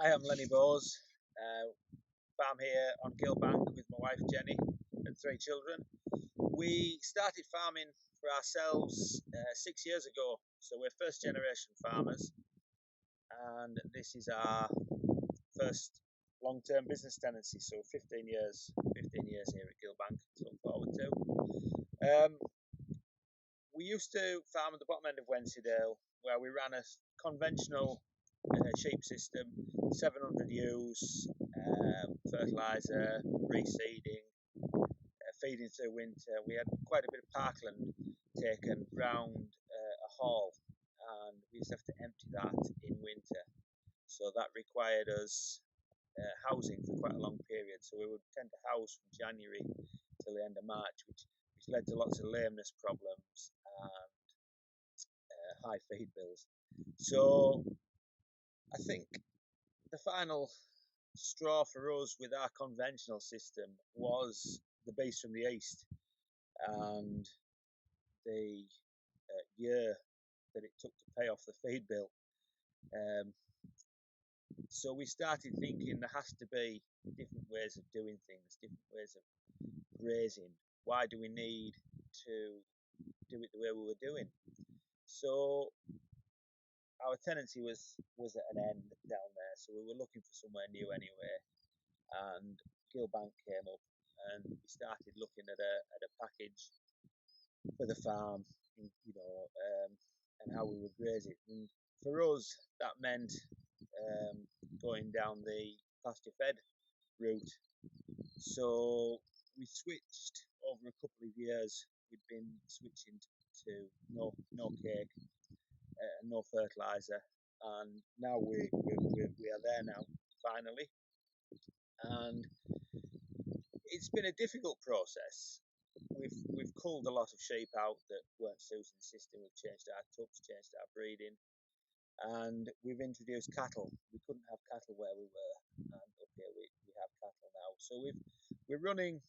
Hi, I'm Lenny Bowes. Farm here on Ghyll with my wife Jenny and 3 children. We started farming for ourselves 6 years ago, so we're first generation farmers, and this is our first long-term business tenancy. So 15 years here at Ghyll to look forward to. We used to farm at the bottom end of Wensleydale, where we ran a conventional sheep system, 700 ewes, fertiliser, reseeding, feeding through winter. We had quite a bit of parkland taken round a hall, and we used to have to empty that in winter. So that required us housing for quite a long period. So we would tend to house from January till the end of March, which led to lots of lameness problems and high feed bills. So I think the final straw for us with our conventional system was the beast from the east, and the year that it took to pay off the feed bill. So we started thinking there has to be different ways of doing things, different ways of grazing. Why do we need to do it the way we were doing? So our tenancy was at an end down there, so we were looking for somewhere new anyway, and Ghyll came up, and we started looking at a package for the farm, and how we would graze it. And for us, that meant going down the pasture fed route. So we switched over a couple of years. We'd been switching to no cake, no fertiliser, and now we are there now finally. And it's been a difficult process. We've culled a lot of sheep out that weren't suiting the system. We've changed our tubs, changed our breeding, and we've introduced cattle. We couldn't have cattle where we were, and up here we have cattle now. So we're running.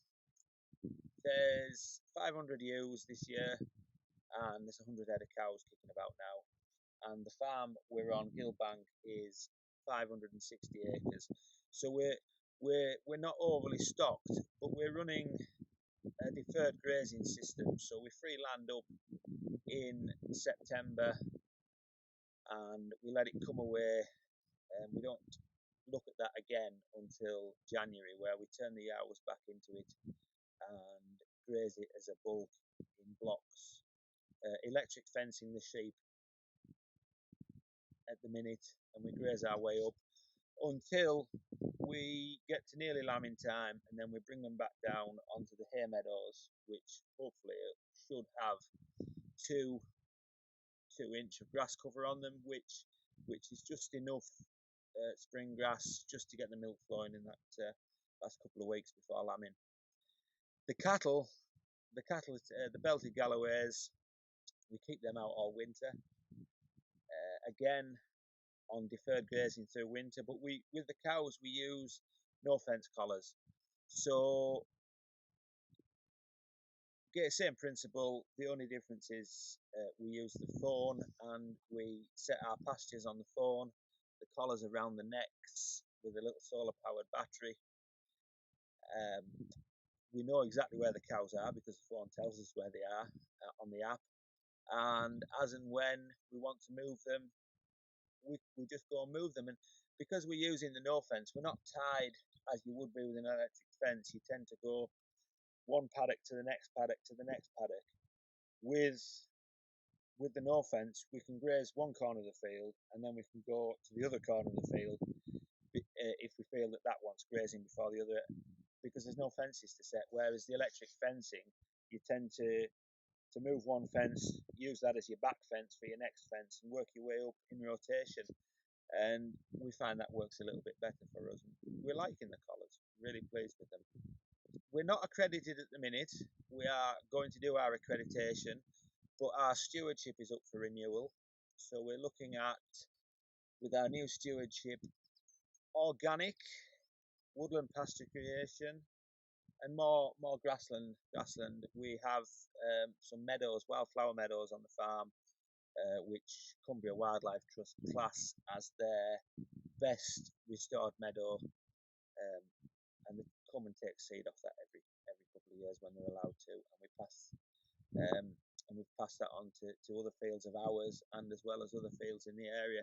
There's 500 ewes this year, and there's 100 head of cows kicking about now. And the farm we're on, Ghyll is 560 acres. So we're not overly stocked, but we're running a deferred grazing system. So we free land up in September, and we let it come away, and we don't look at that again until January, where we turn the hours back into it and graze it as a bulk in blocks. Electric fencing the sheep at the minute, and we graze our way up until we get to nearly lambing time, and then we bring them back down onto the hay meadows, which hopefully should have 2 inch of grass cover on them, which is just enough spring grass just to get the milk flowing in that last couple of weeks before lambing. The cattle, the belted Galloways, we keep them out all winter. Again, on deferred grazing through winter, but with the cows we use no fence collars. So same principle. The only difference is we use the phone, and we set our pastures on the phone. The collars around the necks with a little solar powered battery. We know exactly where the cows are because the phone tells us where they are on the app, and as and when we want to move them, we just go and move them. And because we're using the no fence, we're not tied as you would be with an electric fence. You tend to go one paddock to the next paddock to the next paddock. With the no fence, we can graze one corner of the field, and then we can go to the other corner of the field if we feel that wants grazing before the other, because there's no fences to set. Whereas the electric fencing, you tend to move one fence, use that as your back fence for your next fence, and work your way up in rotation. And we find that works a little bit better for us. We're liking the collars, really pleased with them. We're not accredited at the minute. We are going to do our accreditation, but our stewardship is up for renewal. So we're looking at, with our new stewardship, organic, woodland pasture creation, and more grassland. We have some meadows, wildflower meadows on the farm, which Cumbria Wildlife Trust class as their best restored meadow, and they come and take seed off that every couple of years when they're allowed to, and we've passed that on to other fields of ours, and as well as other fields in the area.